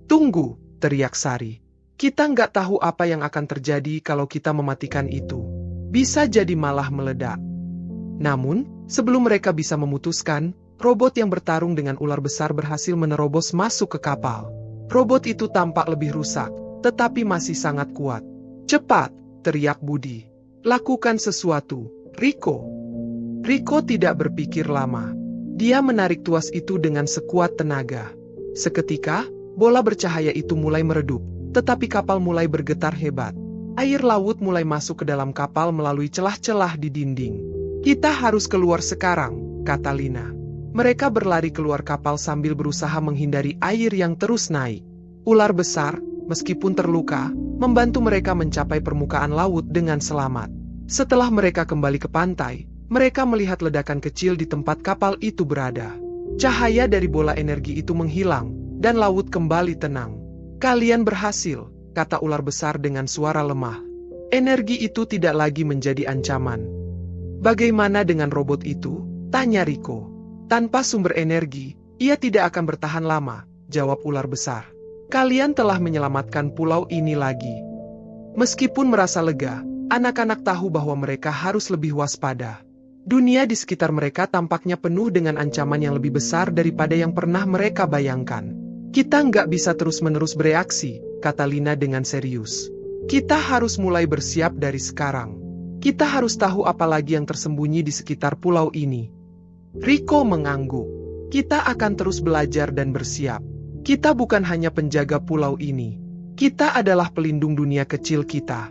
"Tunggu," teriak Sari. "Kita nggak tahu apa yang akan terjadi kalau kita mematikan itu. Bisa jadi malah meledak." Namun, sebelum mereka bisa memutuskan, robot yang bertarung dengan ular besar berhasil menerobos masuk ke kapal. Robot itu tampak lebih rusak, tetapi masih sangat kuat. "Cepat!" teriak Budi. "Lakukan sesuatu, Rico." Rico tidak berpikir lama. Dia menarik tuas itu dengan sekuat tenaga. Seketika, bola bercahaya itu mulai meredup, tetapi kapal mulai bergetar hebat. Air laut mulai masuk ke dalam kapal melalui celah-celah di dinding. "Kita harus keluar sekarang," kata Lina. Mereka berlari keluar kapal sambil berusaha menghindari air yang terus naik. Ular besar, meskipun terluka, membantu mereka mencapai permukaan laut dengan selamat. Setelah mereka kembali ke pantai, mereka melihat ledakan kecil di tempat kapal itu berada. Cahaya dari bola energi itu menghilang, dan laut kembali tenang. "Kalian berhasil," kata ular besar dengan suara lemah. "Energi itu tidak lagi menjadi ancaman." "Bagaimana dengan robot itu?" tanya Rico. "Tanpa sumber energi, ia tidak akan bertahan lama," jawab ular besar. "Kalian telah menyelamatkan pulau ini lagi." Meskipun merasa lega, anak-anak tahu bahwa mereka harus lebih waspada. Dunia di sekitar mereka tampaknya penuh dengan ancaman yang lebih besar daripada yang pernah mereka bayangkan. "Kita nggak bisa terus-menerus bereaksi," kata Lina dengan serius. "Kita harus mulai bersiap dari sekarang. Kita harus tahu apa lagi yang tersembunyi di sekitar pulau ini." Rico mengangguk. "Kita akan terus belajar dan bersiap. Kita bukan hanya penjaga pulau ini. Kita adalah pelindung dunia kecil kita."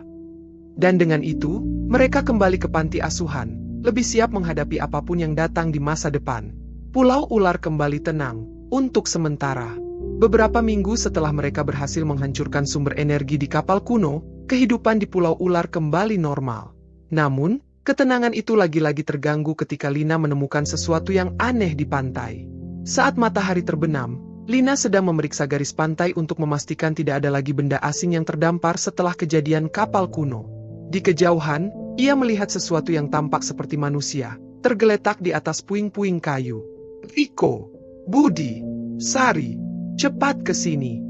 Dan dengan itu, mereka kembali ke panti asuhan, lebih siap menghadapi apapun yang datang di masa depan. Pulau Ular kembali tenang, untuk sementara. Beberapa minggu setelah mereka berhasil menghancurkan sumber energi di kapal kuno, kehidupan di Pulau Ular kembali normal. Namun, ketenangan itu lagi-lagi terganggu ketika Lina menemukan sesuatu yang aneh di pantai. Saat matahari terbenam, Lina sedang memeriksa garis pantai untuk memastikan tidak ada lagi benda asing yang terdampar setelah kejadian kapal kuno. Di kejauhan, ia melihat sesuatu yang tampak seperti manusia, tergeletak di atas puing-puing kayu. "Rico, Budi, Sari, cepat ke sini!"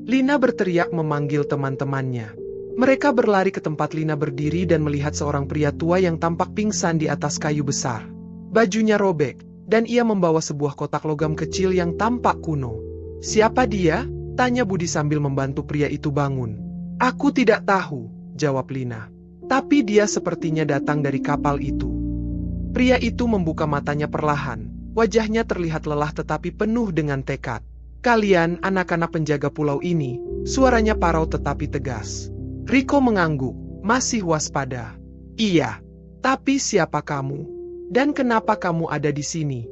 Lina berteriak memanggil teman-temannya. Mereka berlari ke tempat Lina berdiri dan melihat seorang pria tua yang tampak pingsan di atas kayu besar. Bajunya robek, dan ia membawa sebuah kotak logam kecil yang tampak kuno. "Siapa dia?" tanya Budi sambil membantu pria itu bangun. "Aku tidak tahu," jawab Lina. "Tapi dia sepertinya datang dari kapal itu." Pria itu membuka matanya perlahan. Wajahnya terlihat lelah tetapi penuh dengan tekad. "Kalian anak-anak penjaga pulau ini," suaranya parau tetapi tegas. Rico mengangguk, masih waspada. "Iya, tapi siapa kamu? Dan kenapa kamu ada di sini?"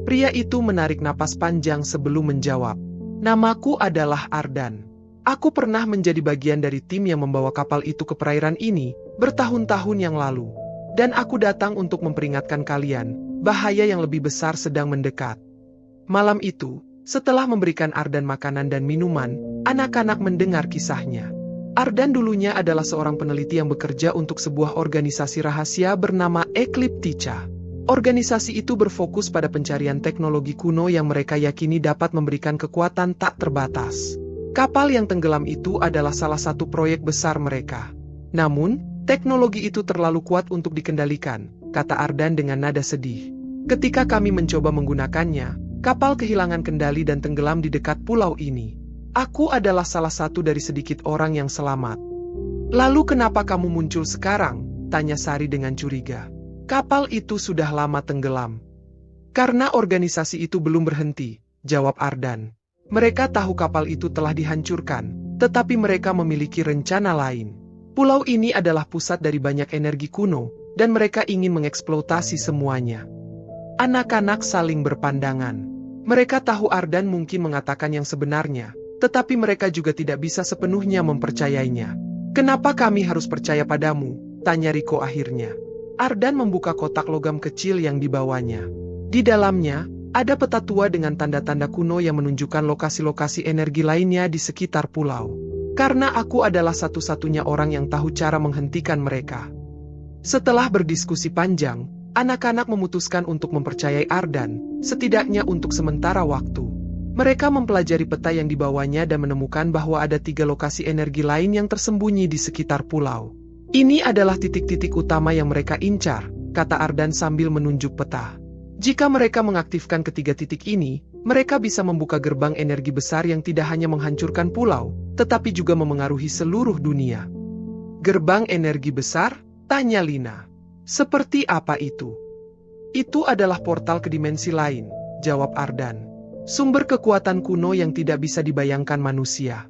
Pria itu menarik napas panjang sebelum menjawab. "Namaku adalah Ardan. Aku pernah menjadi bagian dari tim yang membawa kapal itu ke perairan ini bertahun-tahun yang lalu. Dan aku datang untuk memperingatkan kalian, bahaya yang lebih besar sedang mendekat." Malam itu, setelah memberikan Ardan makanan dan minuman, anak-anak mendengar kisahnya. Ardan dulunya adalah seorang peneliti yang bekerja untuk sebuah organisasi rahasia bernama Ecliptica. Organisasi itu berfokus pada pencarian teknologi kuno yang mereka yakini dapat memberikan kekuatan tak terbatas. Kapal yang tenggelam itu adalah salah satu proyek besar mereka. Namun, teknologi itu terlalu kuat untuk dikendalikan, kata Ardan dengan nada sedih. Ketika kami mencoba menggunakannya, kapal kehilangan kendali dan tenggelam di dekat pulau ini. Aku adalah salah satu dari sedikit orang yang selamat. Lalu kenapa kamu muncul sekarang? Tanya Sari dengan curiga. Kapal itu sudah lama tenggelam. Karena organisasi itu belum berhenti, jawab Ardan. Mereka tahu kapal itu telah dihancurkan, tetapi mereka memiliki rencana lain. Pulau ini adalah pusat dari banyak energi kuno, dan mereka ingin mengeksploitasi semuanya. Anak-anak saling berpandangan. Mereka tahu Ardan mungkin mengatakan yang sebenarnya, tetapi mereka juga tidak bisa sepenuhnya mempercayainya. Kenapa kami harus percaya padamu? Tanya Riko akhirnya. Ardan membuka kotak logam kecil yang dibawanya. Di dalamnya, ada peta tua dengan tanda-tanda kuno yang menunjukkan lokasi-lokasi energi lainnya di sekitar pulau. Karena aku adalah satu-satunya orang yang tahu cara menghentikan mereka. Setelah berdiskusi panjang, anak-anak memutuskan untuk mempercayai Ardan, setidaknya untuk sementara waktu. Mereka mempelajari peta yang dibawanya dan menemukan bahwa ada 3 lokasi energi lain yang tersembunyi di sekitar pulau. Ini adalah titik-titik utama yang mereka incar, kata Ardan sambil menunjuk peta. Jika mereka mengaktifkan ketiga titik ini, mereka bisa membuka gerbang energi besar yang tidak hanya menghancurkan pulau, tetapi juga memengaruhi seluruh dunia. Gerbang energi besar? Tanya Lina. Seperti apa itu? Itu adalah portal ke dimensi lain, jawab Ardan. Sumber kekuatan kuno yang tidak bisa dibayangkan manusia.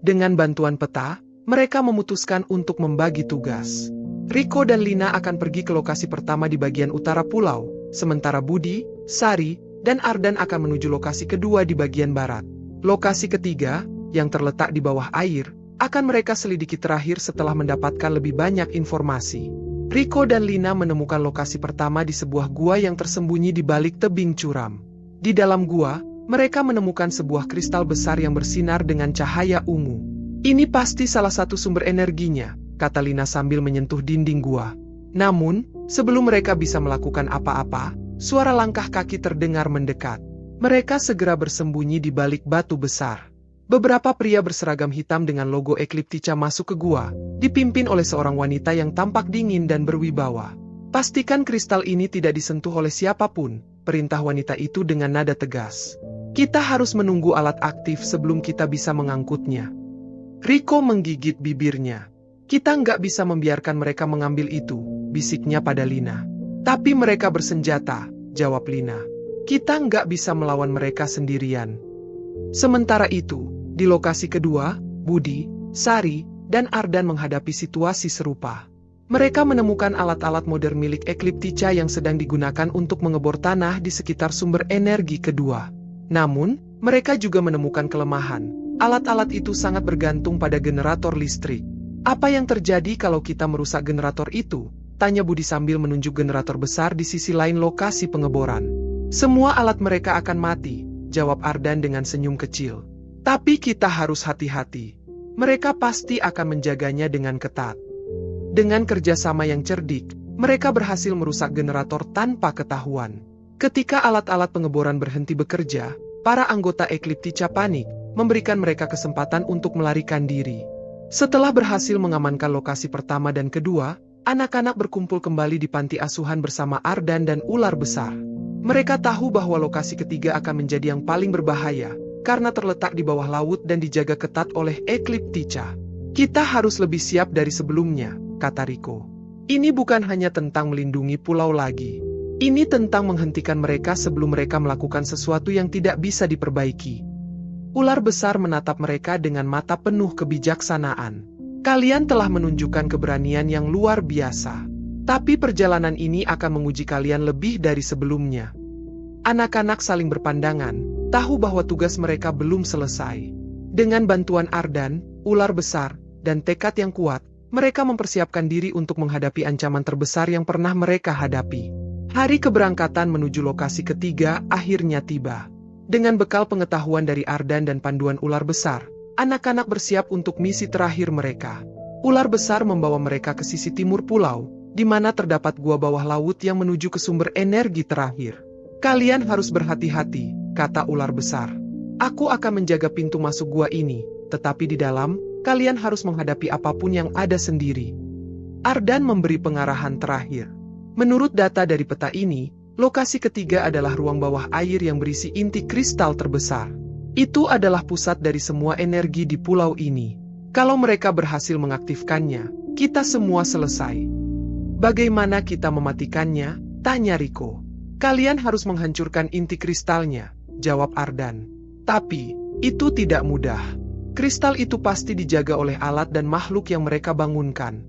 Dengan bantuan peta, mereka memutuskan untuk membagi tugas. Riko dan Lina akan pergi ke lokasi pertama di bagian utara pulau, sementara Budi, Sari, dan Ardan akan menuju lokasi kedua di bagian barat. Lokasi ketiga, yang terletak di bawah air, akan mereka selidiki terakhir setelah mendapatkan lebih banyak informasi. Riko dan Lina menemukan lokasi pertama di sebuah gua yang tersembunyi di balik tebing curam. Di dalam gua, mereka menemukan sebuah kristal besar yang bersinar dengan cahaya ungu. Ini pasti salah satu sumber energinya, kata Lina sambil menyentuh dinding gua. Namun, sebelum mereka bisa melakukan apa-apa, suara langkah kaki terdengar mendekat. Mereka segera bersembunyi di balik batu besar. Beberapa pria berseragam hitam dengan logo Ecliptica masuk ke gua, dipimpin oleh seorang wanita yang tampak dingin dan berwibawa. Pastikan kristal ini tidak disentuh oleh siapapun, perintah wanita itu dengan nada tegas. Kita harus menunggu alat aktif sebelum kita bisa mengangkutnya. Riko menggigit bibirnya. Kita nggak bisa membiarkan mereka mengambil itu, bisiknya pada Lina. Tapi mereka bersenjata, jawab Lina. Kita nggak bisa melawan mereka sendirian. Sementara itu, di lokasi kedua, Budi, Sari, dan Ardan menghadapi situasi serupa. Mereka menemukan alat-alat modern milik Ecliptica yang sedang digunakan untuk mengebor tanah di sekitar sumber energi kedua. Namun, mereka juga menemukan kelemahan. Alat-alat itu sangat bergantung pada generator listrik. Apa yang terjadi kalau kita merusak generator itu? Tanya Budi sambil menunjuk generator besar di sisi lain lokasi pengeboran. Semua alat mereka akan mati, jawab Ardan dengan senyum kecil. Tapi kita harus hati-hati. Mereka pasti akan menjaganya dengan ketat. Dengan kerjasama yang cerdik, mereka berhasil merusak generator tanpa ketahuan. Ketika alat-alat pengeboran berhenti bekerja, para anggota Ecliptica panik, memberikan mereka kesempatan untuk melarikan diri. Setelah berhasil mengamankan lokasi pertama dan kedua, anak-anak berkumpul kembali di panti asuhan bersama Ardan dan ular besar. Mereka tahu bahwa lokasi ketiga akan menjadi yang paling berbahaya, karena terletak di bawah laut dan dijaga ketat oleh Ecliptica. Kita harus lebih siap dari sebelumnya, kata Riko. Ini bukan hanya tentang melindungi pulau lagi. Ini tentang menghentikan mereka sebelum mereka melakukan sesuatu yang tidak bisa diperbaiki. Ular besar menatap mereka dengan mata penuh kebijaksanaan. Kalian telah menunjukkan keberanian yang luar biasa. Tapi perjalanan ini akan menguji kalian lebih dari sebelumnya. Anak-anak saling berpandangan, tahu bahwa tugas mereka belum selesai. Dengan bantuan Ardan, ular besar, dan tekad yang kuat, mereka mempersiapkan diri untuk menghadapi ancaman terbesar yang pernah mereka hadapi. Hari keberangkatan menuju lokasi ketiga akhirnya tiba. Dengan bekal pengetahuan dari Ardan dan panduan ular besar, anak-anak bersiap untuk misi terakhir mereka. Ular besar membawa mereka ke sisi timur pulau, di mana terdapat gua bawah laut yang menuju ke sumber energi terakhir. Kalian harus berhati-hati, kata ular besar. Aku akan menjaga pintu masuk gua ini, tetapi di dalam, kalian harus menghadapi apapun yang ada sendiri. Ardan memberi pengarahan terakhir. Menurut data dari peta ini, lokasi ketiga adalah ruang bawah air yang berisi inti kristal terbesar. Itu adalah pusat dari semua energi di pulau ini. Kalau mereka berhasil mengaktifkannya, kita semua selesai. Bagaimana kita mematikannya? Tanya Rico. Kalian harus menghancurkan inti kristalnya, jawab Ardan. Tapi, itu tidak mudah. Kristal itu pasti dijaga oleh alat dan makhluk yang mereka bangunkan.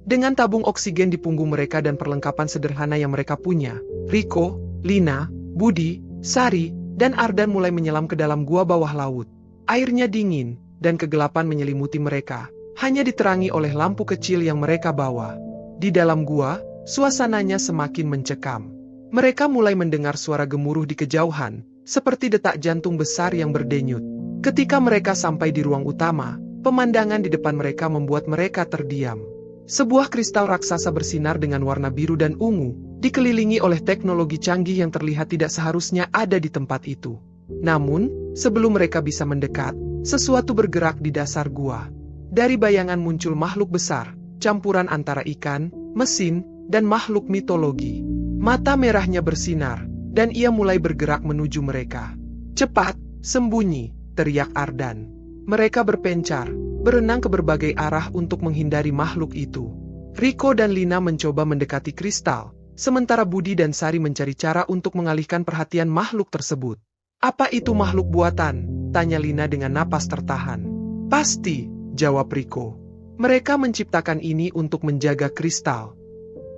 Dengan tabung oksigen di punggung mereka dan perlengkapan sederhana yang mereka punya, Rico, Lina, Budi, Sari, dan Ardan mulai menyelam ke dalam gua bawah laut. Airnya dingin, dan kegelapan menyelimuti mereka, hanya diterangi oleh lampu kecil yang mereka bawa. Di dalam gua, suasananya semakin mencekam. Mereka mulai mendengar suara gemuruh di kejauhan, seperti detak jantung besar yang berdenyut. Ketika mereka sampai di ruang utama, pemandangan di depan mereka membuat mereka terdiam. Sebuah kristal raksasa bersinar dengan warna biru dan ungu, dikelilingi oleh teknologi canggih yang terlihat tidak seharusnya ada di tempat itu. Namun, sebelum mereka bisa mendekat, sesuatu bergerak di dasar gua. Dari bayangan muncul makhluk besar, campuran antara ikan, mesin, dan makhluk mitologi. Mata merahnya bersinar, dan ia mulai bergerak menuju mereka. Cepat, sembunyi, teriak Ardan. Mereka berpencar, berenang ke berbagai arah untuk menghindari makhluk itu. Rico dan Lina mencoba mendekati kristal, sementara Budi dan Sari mencari cara untuk mengalihkan perhatian makhluk tersebut. Apa itu makhluk buatan? Tanya Lina dengan napas tertahan. Pasti, jawab Rico. Mereka menciptakan ini untuk menjaga kristal.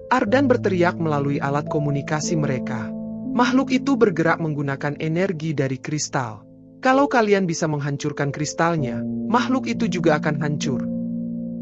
Ardan berteriak melalui alat komunikasi mereka. Makhluk itu bergerak menggunakan energi dari kristal. Kalau kalian bisa menghancurkan kristalnya, makhluk itu juga akan hancur.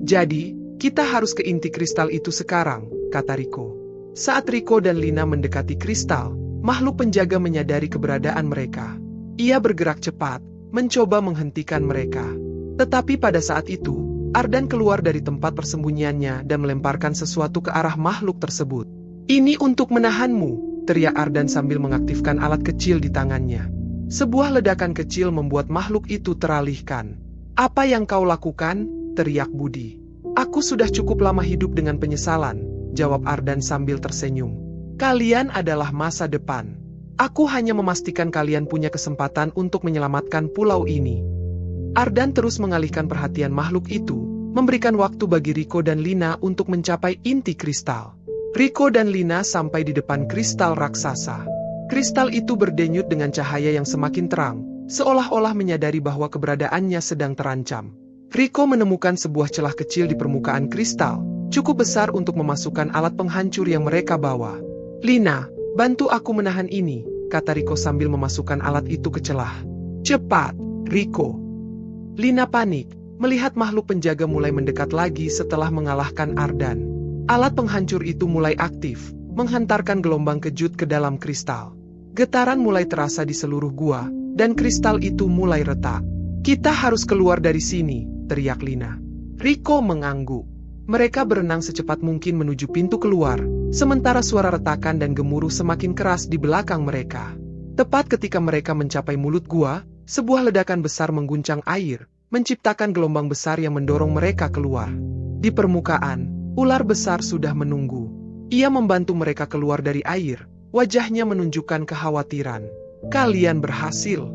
Jadi, kita harus ke inti kristal itu sekarang, kata Rico. Saat Rico dan Lina mendekati kristal, makhluk penjaga menyadari keberadaan mereka. Ia bergerak cepat, mencoba menghentikan mereka. Tetapi pada saat itu, Ardan keluar dari tempat persembunyiannya dan melemparkan sesuatu ke arah makhluk tersebut. Ini untuk menahanmu, teriak Ardan sambil mengaktifkan alat kecil di tangannya. Sebuah ledakan kecil membuat makhluk itu teralihkan. Apa yang kau lakukan? Teriak Budi. Aku sudah cukup lama hidup dengan penyesalan, jawab Ardan sambil tersenyum. Kalian adalah masa depan. Aku hanya memastikan kalian punya kesempatan untuk menyelamatkan pulau ini. Ardan terus mengalihkan perhatian makhluk itu, memberikan waktu bagi Rico dan Lina untuk mencapai inti kristal. Rico dan Lina sampai di depan kristal raksasa. Kristal itu berdenyut dengan cahaya yang semakin terang, seolah-olah menyadari bahwa keberadaannya sedang terancam. Rico menemukan sebuah celah kecil di permukaan kristal, cukup besar untuk memasukkan alat penghancur yang mereka bawa. Lina, bantu aku menahan ini, kata Rico sambil memasukkan alat itu ke celah. Cepat, Rico. Lina panik, melihat makhluk penjaga mulai mendekat lagi setelah mengalahkan Ardan. Alat penghancur itu mulai aktif, menghantarkan gelombang kejut ke dalam kristal. Getaran mulai terasa di seluruh gua, dan kristal itu mulai retak. Kita harus keluar dari sini, teriak Lina. Rico mengangguk. Mereka berenang secepat mungkin menuju pintu keluar, sementara suara retakan dan gemuruh semakin keras di belakang mereka. Tepat ketika mereka mencapai mulut gua, sebuah ledakan besar mengguncang air, menciptakan gelombang besar yang mendorong mereka keluar. Di permukaan, ular besar sudah menunggu. Ia membantu mereka keluar dari air, wajahnya menunjukkan kekhawatiran. Kalian berhasil.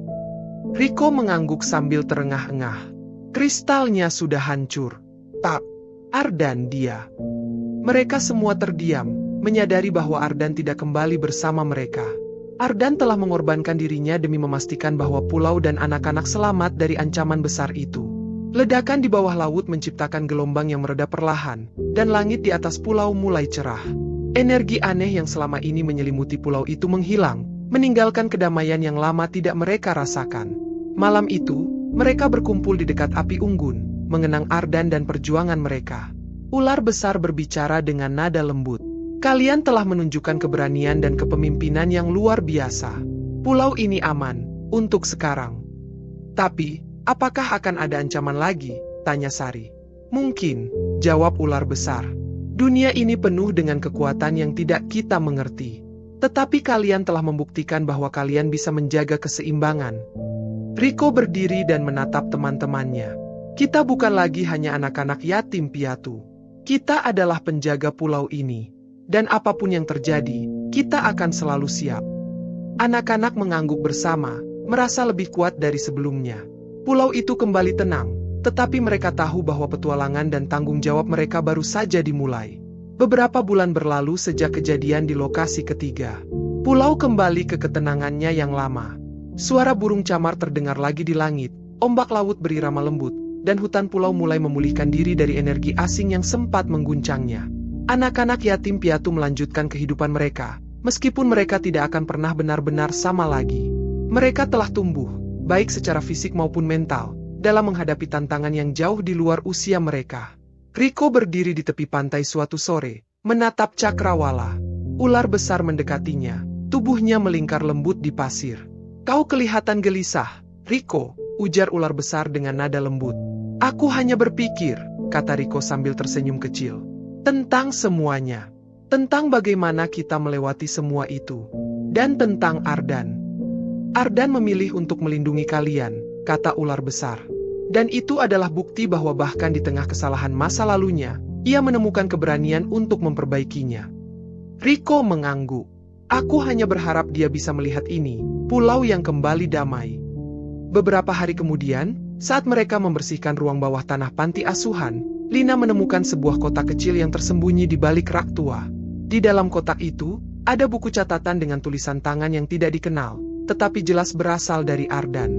Rico mengangguk sambil terengah-engah. Kristalnya sudah hancur. Tak, Ardan dia. Mereka semua terdiam, menyadari bahwa Ardan tidak kembali bersama mereka. Ardan telah mengorbankan dirinya demi memastikan bahwa pulau dan anak-anak selamat dari ancaman besar itu. Ledakan di bawah laut menciptakan gelombang yang mereda perlahan, dan langit di atas pulau mulai cerah. Energi aneh yang selama ini menyelimuti pulau itu menghilang, meninggalkan kedamaian yang lama tidak mereka rasakan. Malam itu, mereka berkumpul di dekat api unggun, mengenang Ardan dan perjuangan mereka. Ular besar berbicara dengan nada lembut. Kalian telah menunjukkan keberanian dan kepemimpinan yang luar biasa. Pulau ini aman, untuk sekarang. Tapi, apakah akan ada ancaman lagi? Tanya Sari. Mungkin, jawab ular besar. Dunia ini penuh dengan kekuatan yang tidak kita mengerti. Tetapi kalian telah membuktikan bahwa kalian bisa menjaga keseimbangan. Rico berdiri dan menatap teman-temannya. Kita bukan lagi hanya anak-anak yatim piatu. Kita adalah penjaga pulau ini. Dan apapun yang terjadi, kita akan selalu siap. Anak-anak mengangguk bersama, merasa lebih kuat dari sebelumnya. Pulau itu kembali tenang, tetapi mereka tahu bahwa petualangan dan tanggung jawab mereka baru saja dimulai. Beberapa bulan berlalu sejak kejadian di lokasi ketiga. Pulau kembali ke ketenangannya yang lama. Suara burung camar terdengar lagi di langit, ombak laut berirama lembut, dan hutan pulau mulai memulihkan diri dari energi asing yang sempat mengguncangnya. Anak-anak yatim piatu melanjutkan kehidupan mereka, meskipun mereka tidak akan pernah benar-benar sama lagi. Mereka telah tumbuh, baik secara fisik maupun mental, dalam menghadapi tantangan yang jauh di luar usia mereka. Rico berdiri di tepi pantai suatu sore, menatap cakrawala. Ular besar mendekatinya, tubuhnya melingkar lembut di pasir. "Kau kelihatan gelisah, Rico," ujar ular besar dengan nada lembut. "Aku hanya berpikir," kata Rico sambil tersenyum kecil, "tentang semuanya. Tentang bagaimana kita melewati semua itu. Dan tentang Ardan. Ardan memilih untuk melindungi kalian," kata ular besar. "Dan itu adalah bukti bahwa bahkan di tengah kesalahan masa lalunya, ia menemukan keberanian untuk memperbaikinya." Rico mengangguk. "Aku hanya berharap dia bisa melihat ini, pulau yang kembali damai." Beberapa hari kemudian, saat mereka membersihkan ruang bawah tanah panti asuhan, Lina menemukan sebuah kotak kecil yang tersembunyi di balik rak tua. Di dalam kotak itu, ada buku catatan dengan tulisan tangan yang tidak dikenal, tetapi jelas berasal dari Ardan.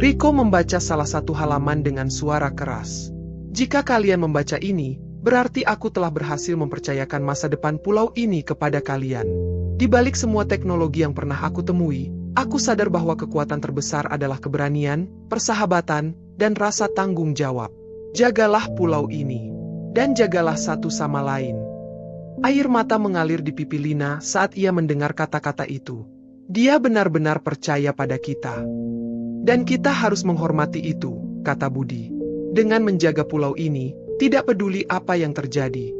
Rico membaca salah satu halaman dengan suara keras. "Jika kalian membaca ini, berarti aku telah berhasil mempercayakan masa depan pulau ini kepada kalian. Di balik semua teknologi yang pernah aku temui, aku sadar bahwa kekuatan terbesar adalah keberanian, persahabatan, dan rasa tanggung jawab. Jagalah pulau ini, dan jagalah satu sama lain." Air mata mengalir di pipi Lina saat ia mendengar kata-kata itu. Dia benar-benar percaya pada kita. "Dan kita harus menghormati itu," kata Budi. "Dengan menjaga pulau ini, tidak peduli apa yang terjadi."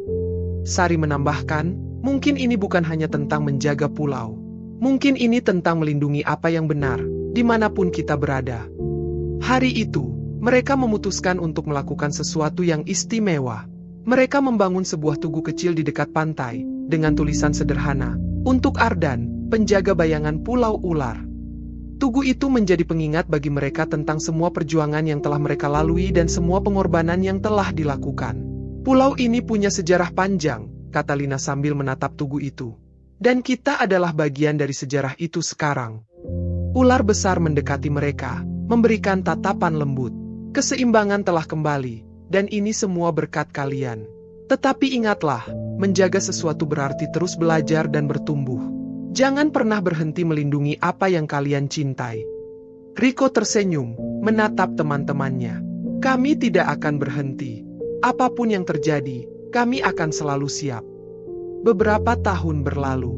Sari menambahkan, "Mungkin ini bukan hanya tentang menjaga pulau. Mungkin ini tentang melindungi apa yang benar, dimanapun kita berada." Hari itu, mereka memutuskan untuk melakukan sesuatu yang istimewa. Mereka membangun sebuah tugu kecil di dekat pantai, dengan tulisan sederhana, "Untuk Ardan, penjaga bayangan Pulau Ular." Tugu itu menjadi pengingat bagi mereka tentang semua perjuangan yang telah mereka lalui dan semua pengorbanan yang telah dilakukan. "Pulau ini punya sejarah panjang," kata Lina sambil menatap tugu itu. "Dan kita adalah bagian dari sejarah itu sekarang." Ular besar mendekati mereka, memberikan tatapan lembut. "Keseimbangan telah kembali, dan ini semua berkat kalian. Tetapi ingatlah, menjaga sesuatu berarti terus belajar dan bertumbuh. Jangan pernah berhenti melindungi apa yang kalian cintai." Rico tersenyum, menatap teman-temannya. "Kami tidak akan berhenti. Apapun yang terjadi, kami akan selalu siap." Beberapa tahun berlalu.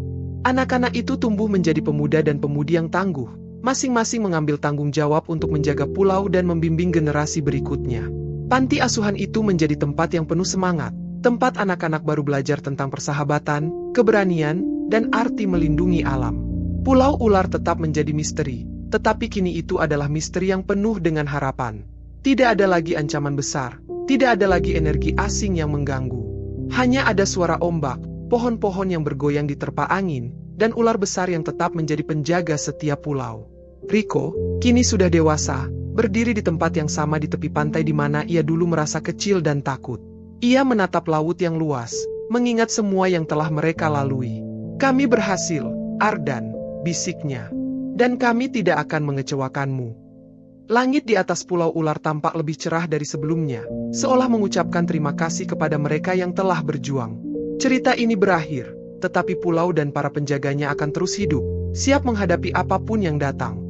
Anak-anak itu tumbuh menjadi pemuda dan pemudi yang tangguh, masing-masing mengambil tanggung jawab untuk menjaga pulau dan membimbing generasi berikutnya. Panti asuhan itu menjadi tempat yang penuh semangat, tempat anak-anak baru belajar tentang persahabatan, keberanian, dan arti melindungi alam. Pulau Ular tetap menjadi misteri, tetapi kini itu adalah misteri yang penuh dengan harapan. Tidak ada lagi ancaman besar, tidak ada lagi energi asing yang mengganggu. Hanya ada suara ombak, pohon-pohon yang bergoyang diterpa angin, dan ular besar yang tetap menjadi penjaga setiap pulau. Rico, kini sudah dewasa, berdiri di tempat yang sama di tepi pantai di mana ia dulu merasa kecil dan takut. Ia menatap laut yang luas, mengingat semua yang telah mereka lalui. "Kami berhasil, Ardan," bisiknya. "Dan kami tidak akan mengecewakanmu." Langit di atas Pulau Ular tampak lebih cerah dari sebelumnya, seolah mengucapkan terima kasih kepada mereka yang telah berjuang. Cerita ini berakhir, tetapi pulau dan para penjaganya akan terus hidup, siap menghadapi apapun yang datang.